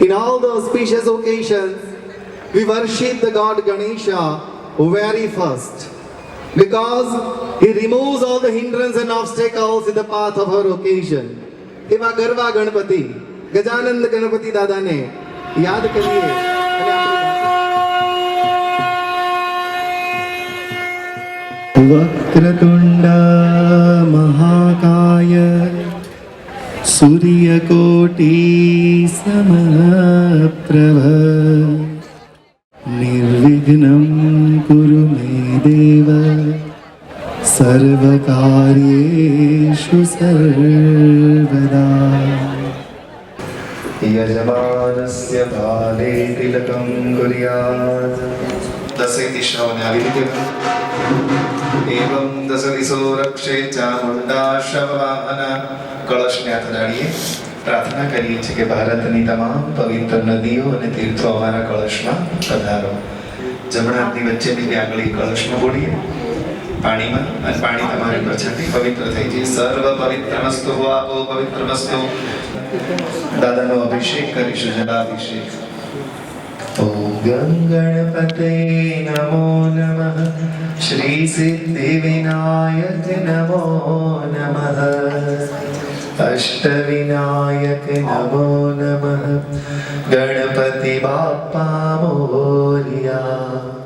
In all the auspicious occasions, we worship the God Ganesha very first, because he removes all the hindrance and obstacles in the path of our occasion. એવા ગરવા ગણપતિ ગજાનંદ ગણપતિ દાદાને યાદ કરીએ. વક્રતુંડ મહાકાય સૂર્યકોટિ સમપ્રભ નિર્વિઘ્नं કુરુ મે દેવ સર્વકાર્યેષુ સર્વદા. યજમાનસ્ય ભાલે તિલકં કુર્યાત. દસે દિશાઓને આવી રીતે એવં દસ દિશો રક્ષે ચામુંડાશવાહન. કળશને હાથ ડાળીએ, પ્રાર્થના કરીએ છીએ કે ભારતની તમામ પવિત્ર નદીઓ અને તીર્થો અમારા કળશમાં પધારો. જમણા હાથની વચ્ચેની બે આંગળી કળશમાં બોલીએ પાણીમાં, અને પાણી તમારી પાછળથી પવિત્ર થઈ જાય. સર્વ પવિત્રમસ્તુ આપો પવિત્રમસ્તુ. દાદાનો અભિષેક કરીશું, જલાભિષેક. ઓમ ગણપતે નમો નમઃ. શ્રી સિદ્ધિ વિનાયક નમો નમઃ. અષ્ટવિનાયક નમો નમઃ. ગણપતિ બાપ્પા મોરયા.